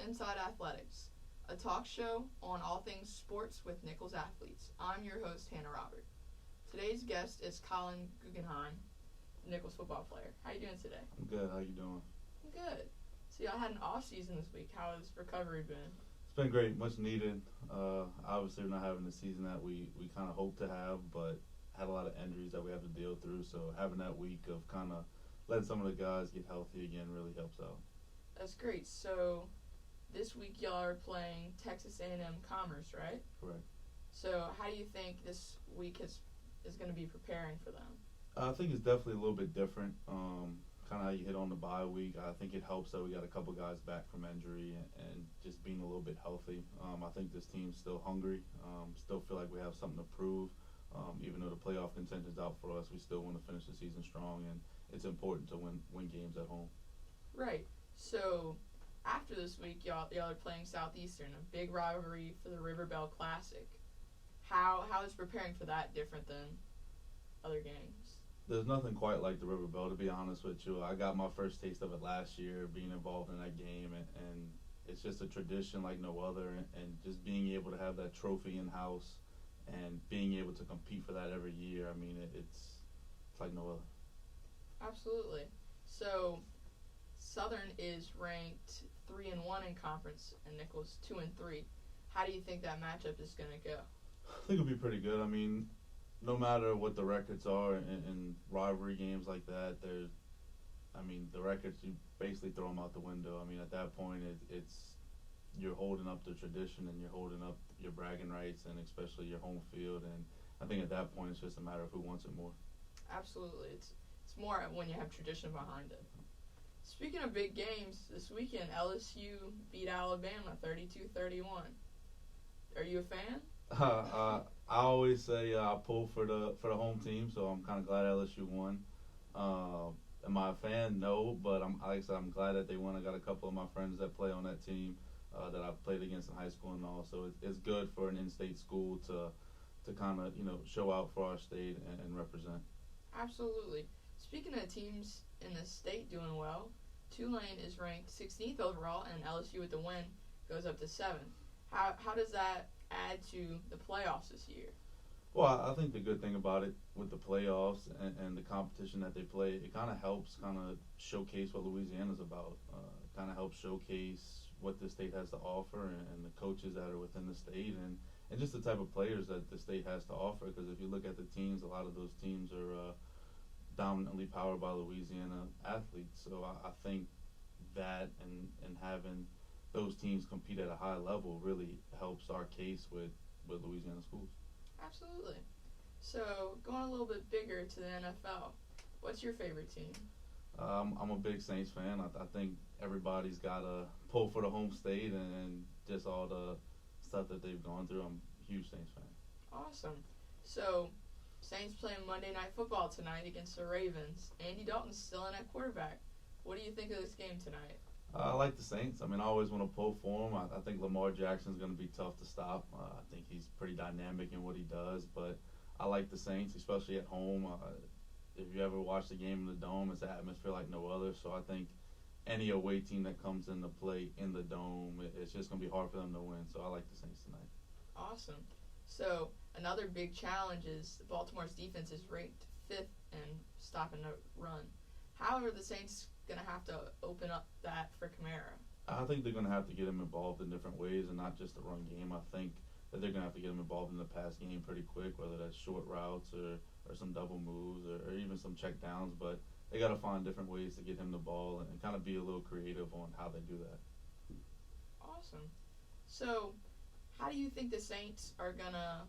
Inside Athletics, a talk show on all things sports with Nichols athletes. I'm your host, Hannah Robert. Today's guest is Colin Guggenheim, Nichols football player. How you doing today? I'm good. How you doing? I'm good. So y'all had an off season this week. How has recovery been? It's been great, much needed. Obviously, we're not having the season that we kind of hoped to have, but had a lot of injuries that we have to deal through. So having that week of kind of letting some of the guys get healthy again really helps out. That's great. So this week y'all are playing Texas A&M Commerce, right? Correct. So how do you think this week is going to be preparing for them? I think it's definitely a little bit different. Kind of how you hit on the bye week. I think it helps that we got a couple guys back from injury and just being a little bit healthy. I think this team's still hungry. Still feel like we have something to prove. Even though the playoff contention's out for us, we still want to finish the season strong, and it's important to win games at home. Right. So after this week, y'all are playing Southeastern, a big rivalry for the River Bell Classic. How is preparing for that different than other games? There's nothing quite like the River Bell, to be honest with you. I got my first taste of it last year, being involved in that game, and it's just a tradition like no other, and just being able to have that trophy in-house and being able to compete for that every year, I mean, it's like no other. Absolutely. So Southern is ranked 3-1 in conference, and Nichols 2-3. How do you think that matchup is going to go? I think it'll be pretty good. I mean, no matter what the records are in rivalry games like that, the records, you basically throw them out the window. I mean, at that point, it's you're holding up the tradition and you're holding up your bragging rights and especially your home field. And I think at that point, it's just a matter of who wants it more. Absolutely. It's more when you have tradition behind it. Speaking of big games, this weekend, LSU beat Alabama 32-31. Are you a fan? I always say I pull for the home team, so I'm kind of glad LSU won. Am I a fan? No, but like I said, I'm glad that they won. I got a couple of my friends that play on that team that I've played against in high school and all, so it's good for an in-state school to kind of show out for our state and represent. Absolutely. Speaking of teams in the state doing well, Tulane is ranked 16th overall, and LSU with the win goes up to 7th. How does that add to the playoffs this year? Well, I think the good thing about it with the playoffs and the competition that they play, it kind of helps kind of showcase what Louisiana's about. Kind of helps showcase what the state has to offer and the coaches that are within the state and just the type of players that the state has to offer. Because if you look at the teams, a lot of those teams are dominantly powered by Louisiana athletes. So I think that and having those teams compete at a high level really helps our case with Louisiana schools. Absolutely. So going a little bit bigger to the NFL, what's your favorite team? I'm a big Saints fan. I think everybody's got to pull for the home state and just all the stuff that they've gone through. I'm a huge Saints fan. Awesome. So Saints playing Monday Night Football tonight against the Ravens. Andy Dalton's still in at quarterback. What do you think of this game tonight? I like the Saints. I mean, I always want to pull for them. I think Lamar Jackson's going to be tough to stop. I think he's pretty dynamic in what he does, but I like the Saints, especially at home. If you ever watch the game in the Dome, it's an atmosphere like no other. So I think any away team that comes into play in the Dome, it's just going to be hard for them to win. So I like the Saints tonight. Awesome. So another big challenge is Baltimore's defense is ranked 5th in stopping the run. How are the Saints going to have to open up that for Kamara? I think they're going to have to get him involved in different ways and not just the run game. I think that they're going to have to get him involved in the pass game pretty quick, whether that's short routes or some double moves or even some check downs. But they got to find different ways to get him the ball and kind of be a little creative on how they do that. Awesome. So how do you think the Saints are going to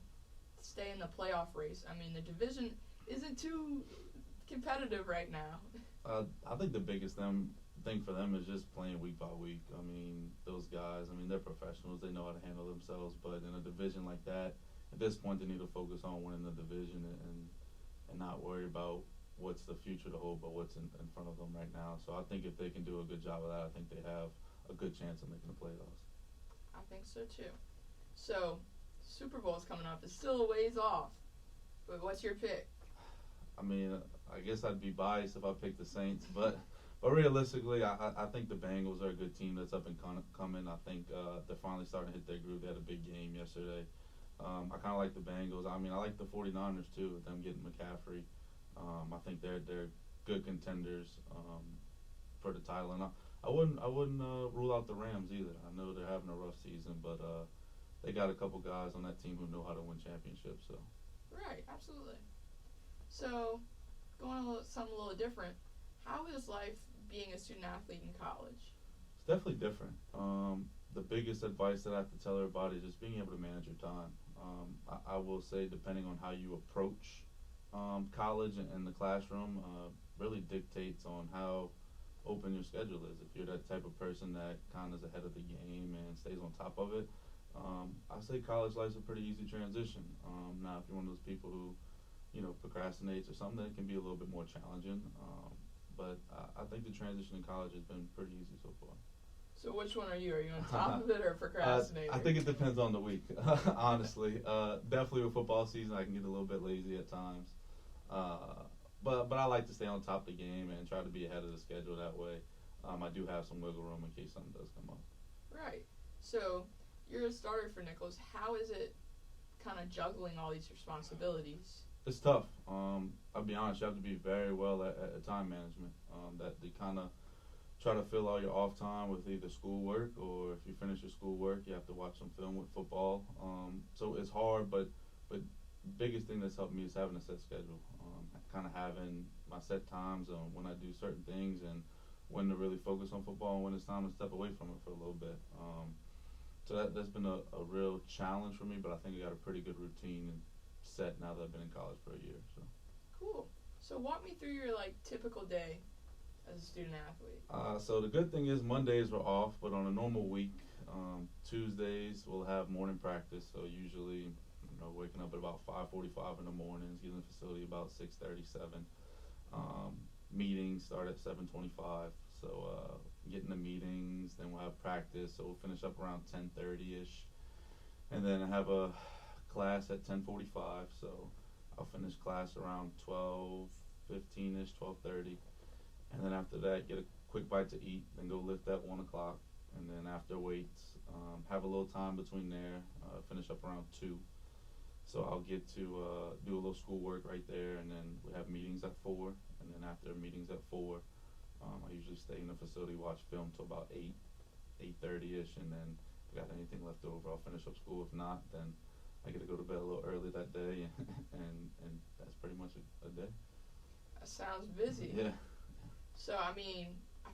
stay in the playoff race? I mean, the division isn't too competitive right now. I think the biggest thing for them is just playing week by week. I mean, those guys, they're professionals. They know how to handle themselves. But in a division like that, at this point, they need to focus on winning the division and not worry about what's the future to hold, but what's in front of them right now. So I think if they can do a good job of that, I think they have a good chance of making the playoffs. I think so, too. So Super Bowl's coming up. It's still a ways off. But what's your pick? I mean, I guess I'd be biased if I picked the Saints, but But realistically, I think the Bengals are a good team that's up and coming. I think they're finally starting to hit their groove. They had a big game yesterday. I kind of like the Bengals. I mean, I like the 49ers too, with them getting McCaffrey. I think they're good contenders for the title, and I wouldn't rule out the Rams either. I know they're having a rough season, but they got a couple guys on that team who know how to win championships. So Right, absolutely. So, going something a little different, how is life being a student athlete in college? it's definitely different. The biggest advice that I have to tell everybody is just being able to manage your time. I will say, depending on how you approach college and the classroom, really dictates on how open your schedule is. If you're that type of person that kind of is ahead of the game and stays on top of it, I say college life's a pretty easy transition. Now, if you're one of those people who, procrastinates or something, that can be a little bit more challenging. But I think the transition in college has been pretty easy so far. So, which one are you? Are you on top of it or procrastinating? I think it depends on the week, honestly. Definitely with football season, I can get a little bit lazy at times. But I like to stay on top of the game and try to be ahead of the schedule that way. I do have some wiggle room in case something does come up. Right. So, you're a starter for Nichols. How is it kind of juggling all these responsibilities? It's tough. I'll be honest, you have to be very well at time management. That you kind of try to fill all your off time with either schoolwork, or if you finish your schoolwork, you have to watch some film with football. So it's hard, but biggest thing that's helped me is having a set schedule. Kind of having my set times on when I do certain things and when to really focus on football and when it's time to step away from it for a little bit. So that's been a real challenge for me, but I think I got a pretty good routine set now that I've been in college for a year. So Cool. So, walk me through your typical day as a student athlete. so the good thing is Mondays we're off, but on a normal week, Tuesdays we'll have morning practice. So usually, waking up at about 5:45 in the mornings, getting in the facility about 6:37. Meetings start at 7:25. So getting the meetings, then we'll have practice. So we'll finish up around 10:30ish, and then I have a class at 10:45. So I'll finish class around 12:15ish, 12:30. And then after that, get a quick bite to eat, then go lift at 1 o'clock. And then after weights, have a little time between there, finish up around 2. So I'll get to do a little schoolwork right there, and then we have meetings at 4. And then after meetings at 4, I usually stay in the facility, watch film till about 8, 8:30ish. And then if I got anything left over, I'll finish up school. If not, then I get to go to bed a little early that day, and that's pretty much a day. That sounds busy. Yeah. So, I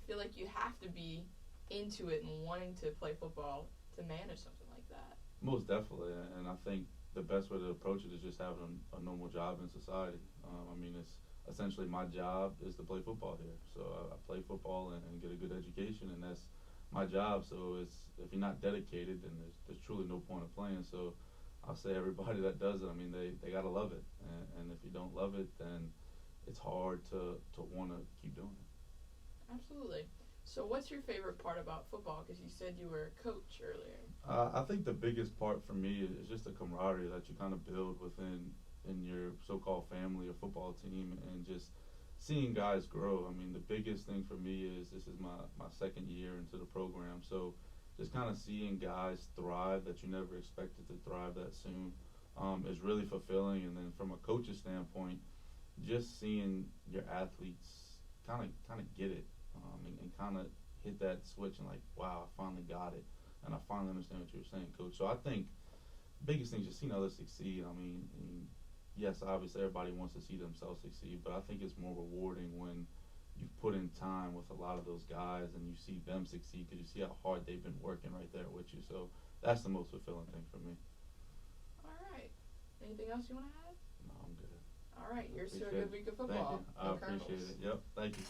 feel like you have to be into it and wanting to play football to manage something like that. Most definitely, and I think the best way to approach it is just having a normal job in society. It's essentially my job is to play football here. So I play football and get a good education, and that's my job. So if you're not dedicated, then there's truly no point of playing. So I'll say everybody that does it, they gotta love it, and if you don't love it, then it's hard to want to keep doing it. Absolutely. So, what's your favorite part about football? Because you said you were a coach earlier. I think the biggest part for me is just the camaraderie that you kind of build in your so-called family or football team, and just seeing guys grow. The biggest thing for me is this is my second year into the program, so just kind of seeing guys thrive that you never expected to thrive that soon is really fulfilling. And then from a coach's standpoint, just seeing your athletes kind of get it, and kind of hit that switch and wow, I finally got it, and I finally understand what you were saying, coach. So I think the biggest thing is just seeing others succeed. Yes, obviously everybody wants to see themselves succeed, but I think it's more rewarding when you've put in time with a lot of those guys and you see them succeed, because you see how hard they've been working right there with you. So that's the most fulfilling thing for me. All right. Anything else you want to add? No, I'm good. All right. Here's to a good week of football. Thank you. I appreciate it. Yep. Thank you.